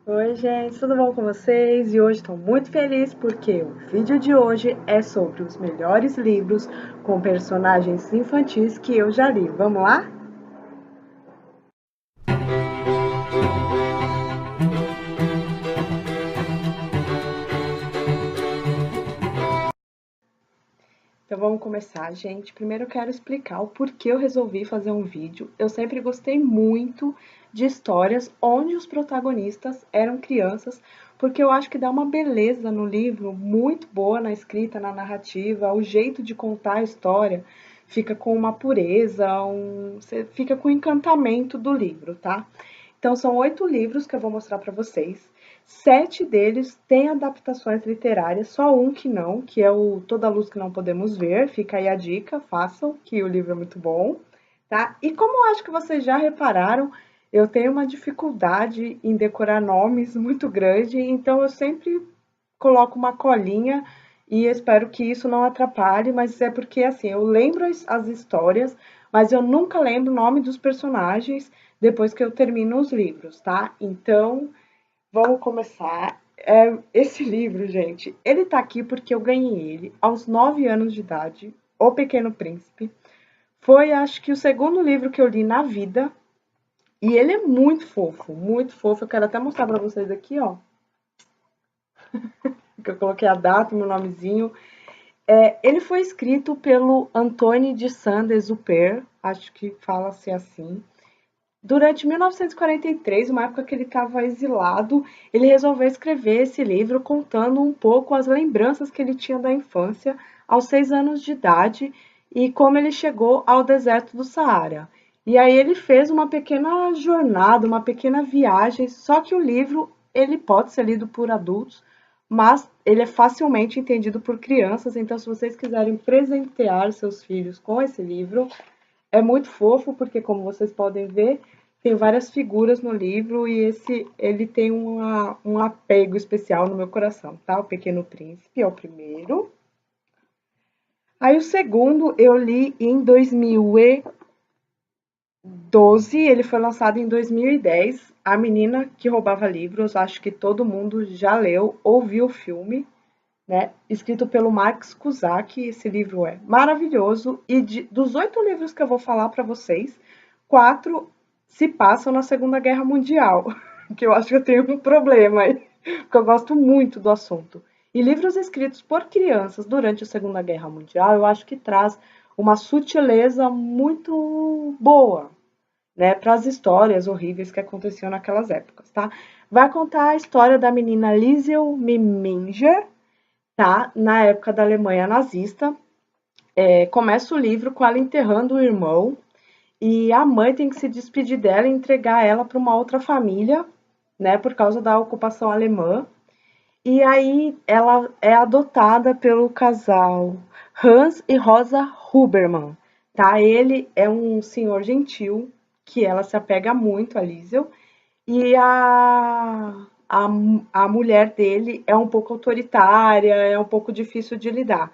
Oi, gente, tudo bom com vocês? E hoje estou muito feliz porque o vídeo de hoje é sobre os melhores livros com personagens infantis que eu já li. Vamos lá? Então vamos começar, gente. Primeiro eu quero explicar o porquê eu resolvi fazer um vídeo. Eu sempre gostei muito de histórias onde os protagonistas eram crianças, porque eu acho que dá uma beleza no livro muito boa na escrita, na narrativa, o jeito de contar a história fica com uma pureza, você fica com o encantamento do livro, tá? Então são 8 livros que eu vou mostrar para vocês. 7 deles têm adaptações literárias, só um que não, que é o Toda a Luz que Não Podemos Ver. Fica aí a dica, façam, que o livro é muito bom, tá? E como eu acho que vocês já repararam, eu tenho uma dificuldade em decorar nomes muito grande, então eu sempre coloco uma colinha e espero que isso não atrapalhe, mas é porque assim, eu lembro as histórias, mas eu nunca lembro o nome dos personagens depois que eu termino os livros, tá? Então, vamos começar. Esse livro, gente, ele tá aqui porque eu ganhei ele aos 9 anos de idade, O Pequeno Príncipe. Foi, acho que, o segundo livro que eu li na vida. E ele é muito fofo, muito fofo. Eu quero até mostrar pra vocês aqui, ó. Que eu coloquei a data, meu nomezinho. Ele foi escrito pelo Antoine de Saint-Exupéry, acho que fala-se assim. Durante 1943, uma época que ele estava exilado, ele resolveu escrever esse livro contando um pouco as lembranças que ele tinha da infância aos 6 anos de idade e como ele chegou ao deserto do Saara. E aí ele fez uma pequena jornada, uma pequena viagem, só que o livro ele pode ser lido por adultos, mas ele é facilmente entendido por crianças, então se vocês quiserem presentear seus filhos com esse livro, é muito fofo, porque como vocês podem ver, tem várias figuras no livro e ele tem um apego especial no meu coração, tá? O Pequeno Príncipe é o primeiro. Aí o segundo eu li em 2012, ele foi lançado em 2010. A Menina que Roubava Livros, acho que todo mundo já leu ou viu o filme, né? Escrito pelo Max Kuzak. Esse livro é maravilhoso e dos 8 livros que eu vou falar para vocês, 4 se passam na Segunda Guerra Mundial, que eu acho que eu tenho um problema aí, porque eu gosto muito do assunto. E livros escritos por crianças durante a Segunda Guerra Mundial, eu acho que traz uma sutileza muito boa, né, para as histórias horríveis que aconteciam naquelas épocas, tá? Vai contar a história da menina Liesel Meminger, tá? Na época da Alemanha nazista. Começa o livro com ela enterrando o irmão e a mãe tem que se despedir dela e entregar ela para uma outra família, né? Por causa da ocupação alemã. E aí ela é adotada pelo casal Hans e Rosa Huberman, tá? Ele é um senhor gentil que ela se apega muito a Liesel e a, a mulher dele é um pouco autoritária, é um pouco difícil de lidar.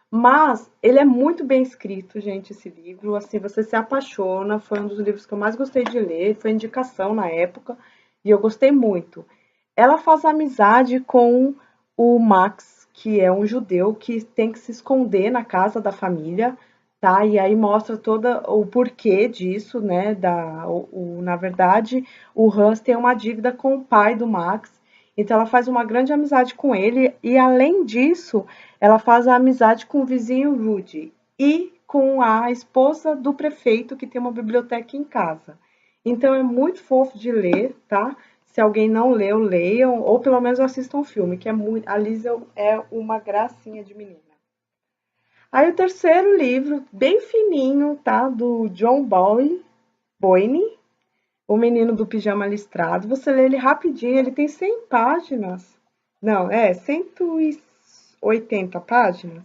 Mas ele é muito bem escrito, gente, esse livro. Assim, você se apaixona. Foi um dos livros que eu mais gostei de ler. Foi indicação na época. E eu gostei muito. Ela faz amizade com o Max, que é um judeu que tem que se esconder na casa da família, tá? E aí mostra todo o porquê disso, né? Na verdade, o Hans tem uma dívida com o pai do Max, então ela faz uma grande amizade com ele e além disso, ela faz a amizade com o vizinho Rudy e com a esposa do prefeito que tem uma biblioteca em casa. Então é muito fofo de ler, tá? Se alguém não leu, leiam, ou pelo menos assistam o filme, que é muito. A Liesel é uma gracinha de menina. Aí o terceiro livro, bem fininho, tá? Do John Boyne, O Menino do Pijama Listrado. Você lê ele rapidinho, ele tem 100 páginas. Não, 180 páginas.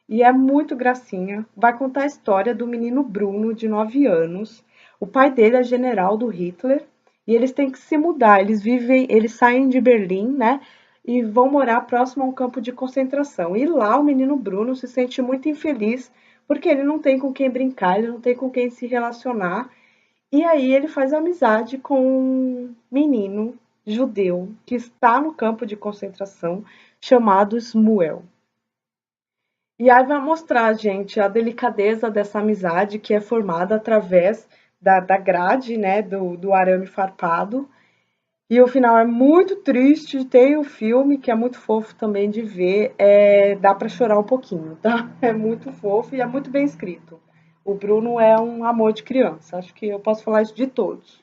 E é muito gracinha. Vai contar a história do menino Bruno, de 9 anos. O pai dele é general do Hitler e eles têm que se mudar. Eles saem de Berlim, né? E vão morar próximo a um campo de concentração. E lá o menino Bruno se sente muito infeliz porque ele não tem com quem brincar, ele não tem com quem se relacionar. E aí ele faz amizade com um menino judeu que está no campo de concentração chamado Shmuel. E aí vai mostrar, gente, a delicadeza dessa amizade que é formada através da grade, né, do arame farpado. E o final é muito triste. Tem o filme que é muito fofo também de ver. Dá pra chorar um pouquinho, tá? É muito fofo e é muito bem escrito. O Bruno é um amor de criança. Acho que eu posso falar isso de todos.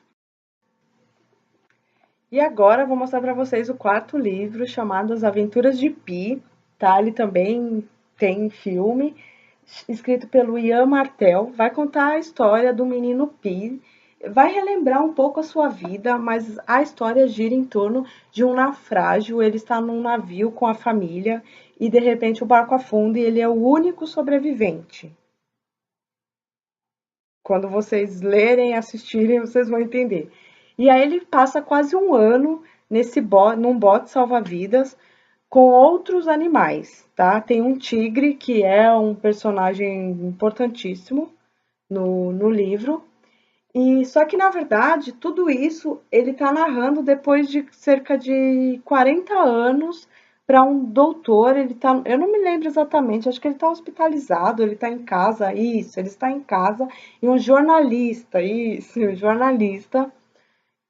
E agora eu vou mostrar para vocês o quarto livro chamado As Aventuras de Pi, tá? Ele também tem filme, escrito pelo Ian Martel. Vai contar a história do menino Pi. Vai relembrar um pouco a sua vida, mas a história gira em torno de um naufrágio. Ele está num navio com a família e de repente o barco afunda e ele é o único sobrevivente. Quando vocês lerem e assistirem, vocês vão entender. E aí ele passa quase um ano num bote salva-vidas com outros animais, tá? Tem um tigre, que é um personagem importantíssimo no livro. E só que, na verdade, tudo isso ele tá narrando depois de cerca de 40 anos para um doutor. Eu não me lembro exatamente, acho que ele está hospitalizado, ele está em casa, isso, ele está em casa, e um jornalista, isso, um jornalista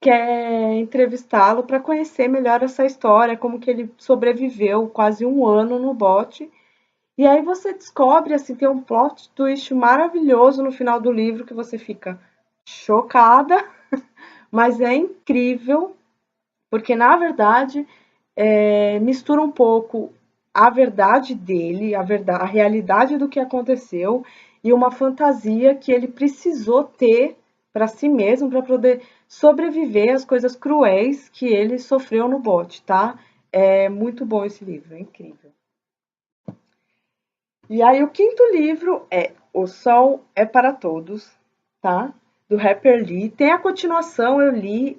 quer entrevistá-lo para conhecer melhor essa história, como que ele sobreviveu quase um ano no bote. E aí você descobre, assim, tem um plot twist maravilhoso no final do livro que você fica chocada, mas é incrível, porque na verdade mistura um pouco a verdade dele, a realidade do que aconteceu e uma fantasia que ele precisou ter para si mesmo para poder sobreviver às coisas cruéis que ele sofreu no bote, tá? É muito bom esse livro, é incrível. E aí o quinto livro é O Sol é para Todos, tá? Do Harper Lee. Tem a continuação, eu li,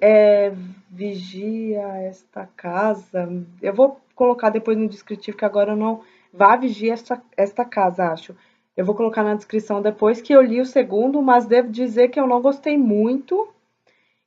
Vigia esta casa. Eu vou colocar depois no descritivo, que agora eu não... Vá vigiar esta casa, acho. Eu vou colocar na descrição depois que eu li o segundo, mas devo dizer que eu não gostei muito.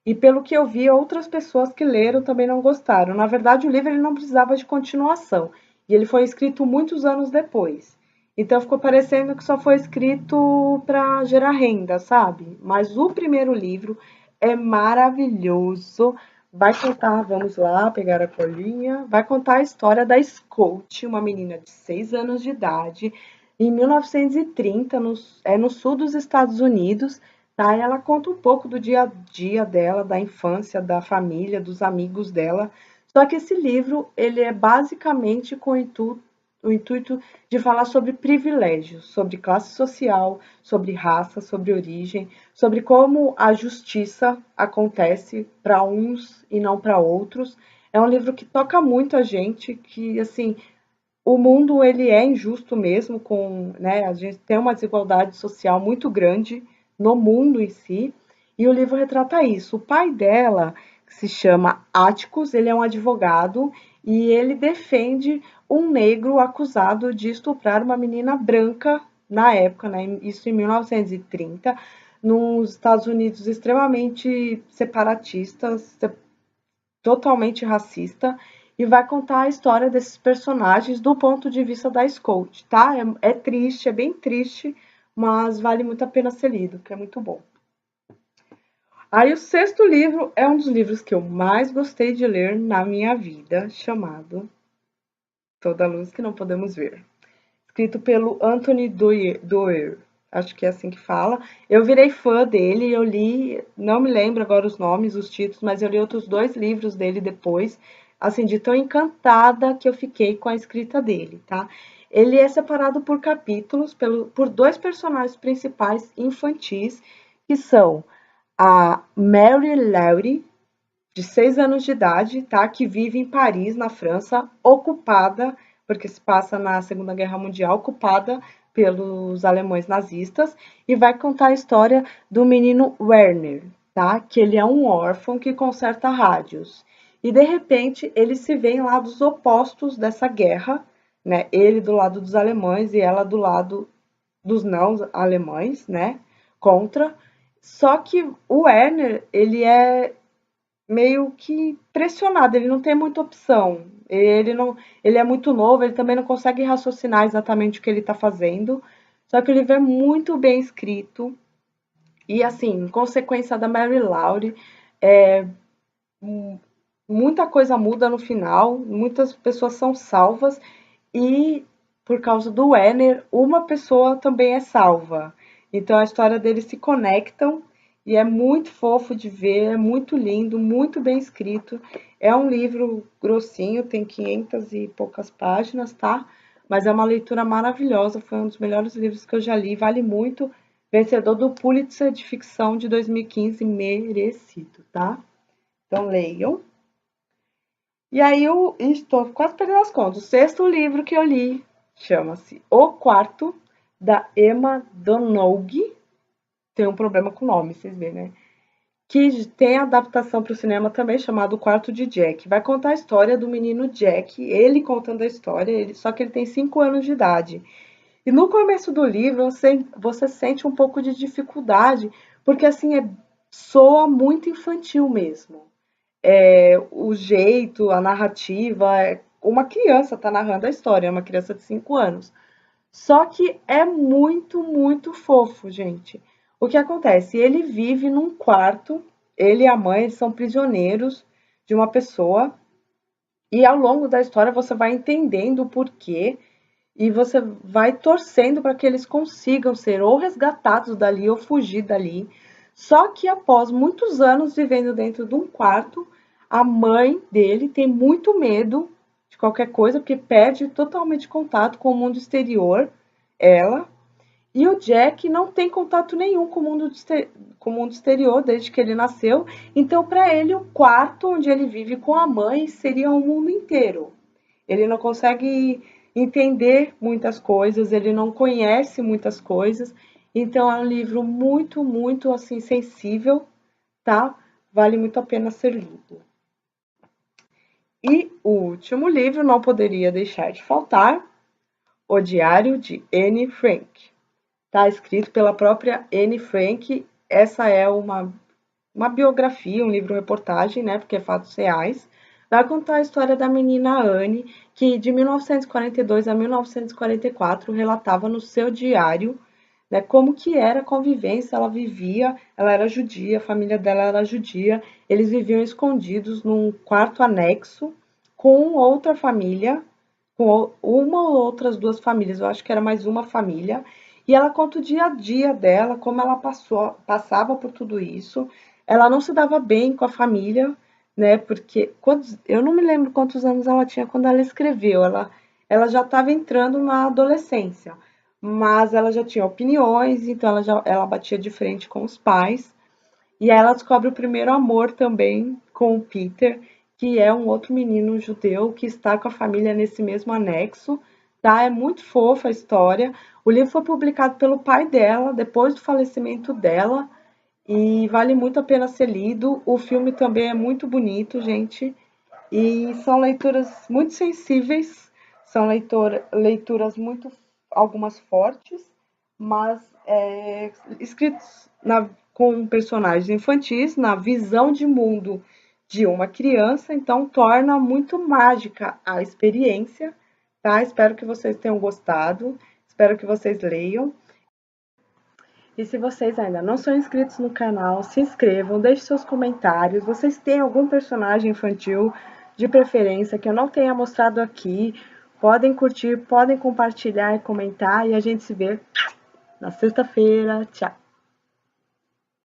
E pelo que eu vi, outras pessoas que leram também não gostaram. Na verdade, o livro ele não precisava de continuação. E ele foi escrito muitos anos depois. Então ficou parecendo que só foi escrito para gerar renda, sabe? Mas o primeiro livro é maravilhoso. Vai contar, vamos lá, pegar a colinha. Vai contar a história da Scout, uma menina de 6 anos de idade, em 1930, no sul dos Estados Unidos, tá? E ela conta um pouco do dia a dia dela, da infância, da família, dos amigos dela. Só que esse livro, ele é basicamente com o intuito de falar sobre privilégios, sobre classe social, sobre raça, sobre origem, sobre como a justiça acontece para uns e não para outros. É um livro que toca muito a gente, que assim, o mundo ele é injusto mesmo, né, a gente tem uma desigualdade social muito grande no mundo em si, e o livro retrata isso. O pai dela, que se chama Atticus, ele é um advogado e ele defende um negro acusado de estuprar uma menina branca na época, né, isso em 1930, nos Estados Unidos extremamente separatistas, totalmente racista, e vai contar a história desses personagens do ponto de vista da Scout, tá? É triste, é bem triste, mas vale muito a pena ser lido, que é muito bom. Aí o sexto livro é um dos livros que eu mais gostei de ler na minha vida, chamado Toda a Luz que Não Podemos Ver, escrito pelo Anthony Doerr, acho que é assim que fala. Eu virei fã dele, eu li, não me lembro agora os nomes, os títulos, mas eu li outros 2 livros dele depois, assim, de tão encantada que eu fiquei com a escrita dele, tá? Ele é separado por capítulos, por 2 personagens principais infantis, que são a Mary Laurie, de 6 anos de idade, tá? Que vive em Paris, na França, ocupada, porque se passa na Segunda Guerra Mundial, ocupada pelos alemães nazistas, e vai contar a história do menino Werner, tá? Que ele é um órfão que conserta rádios. E de repente ele se vê em lados opostos dessa guerra, né? Ele do lado dos alemães e ela do lado dos não alemães, né? Contra. Só que o Werner, ele é meio que pressionado, ele não tem muita opção. Ele é muito novo, ele também não consegue raciocinar exatamente o que ele está fazendo. Só que o livro é muito bem escrito. E assim, consequência da Mary Laurie, é, muita coisa muda no final, muitas pessoas são salvas e por causa do Werner, uma pessoa também é salva. Então a história deles se conectam e é muito fofo de ver, é muito lindo, muito bem escrito. É um livro grossinho, tem 500 e poucas páginas, tá? Mas é uma leitura maravilhosa, foi um dos melhores livros que eu já li, vale muito. Vencedor do Pulitzer de ficção de 2015, merecido, tá? Então leiam. E aí eu estou quase perdendo as contas. O sexto livro que eu li chama-se O Quarto, da Emma Donoghue. Tem um problema com o nome, vocês veem, né? Que tem adaptação para o cinema também, chamado O Quarto de Jack. Vai contar a história do menino Jack, ele contando a história, só que ele tem 5 anos de idade. E no começo do livro você sente um pouco de dificuldade, porque assim soa muito infantil mesmo. O jeito, a narrativa, uma criança está narrando a história, é uma criança de 5 anos. Só que é muito, muito fofo, gente. O que acontece? Ele vive num quarto, ele e a mãe eles são prisioneiros de uma pessoa, e ao longo da história você vai entendendo o porquê e você vai torcendo para que eles consigam ser ou resgatados dali ou fugir dali. Só que após muitos anos vivendo dentro de um quarto, a mãe dele tem muito medo de qualquer coisa, porque perde totalmente contato com o mundo exterior, ela. E o Jack não tem contato nenhum com o mundo exterior desde que ele nasceu. Então, para ele, o quarto onde ele vive com a mãe seria o mundo inteiro. Ele não consegue entender muitas coisas, ele não conhece muitas coisas. Então é um livro muito, muito assim sensível, tá? Vale muito a pena ser lido. E o último livro não poderia deixar de faltar, O Diário de Anne Frank. Tá escrito pela própria Anne Frank. Essa é uma biografia, um livro-reportagem, né? Porque é fatos reais. Vai contar a história da menina Anne, que de 1942 a 1944 relatava no seu diário, né, como que era a convivência, ela vivia, ela era judia, a família dela era judia, eles viviam escondidos num quarto anexo com outra família, com uma ou outras duas famílias, eu acho que era mais uma família, e ela conta o dia a dia dela, como ela passava por tudo isso. Ela não se dava bem com a família, né? Porque eu não me lembro quantos anos ela tinha quando ela escreveu. Ela já estava entrando na adolescência, mas ela já tinha opiniões, então ela batia de frente com os pais. E aí ela descobre o primeiro amor também com o Peter, que é um outro menino judeu que está com a família nesse mesmo anexo, tá? É muito fofa a história. O livro foi publicado pelo pai dela, depois do falecimento dela, e vale muito a pena ser lido. O filme também é muito bonito, gente, e são leituras muito sensíveis, são leituras muito, algumas fortes, mas escritos com personagens infantis, na visão de mundo de uma criança, então torna muito mágica a experiência, tá? Espero que vocês tenham gostado, espero que vocês leiam. E se vocês ainda não são inscritos no canal, se inscrevam, deixem seus comentários. Vocês têm algum personagem infantil de preferência que eu não tenha mostrado aqui? Podem curtir, podem compartilhar e comentar e a gente se vê na sexta-feira. Tchau!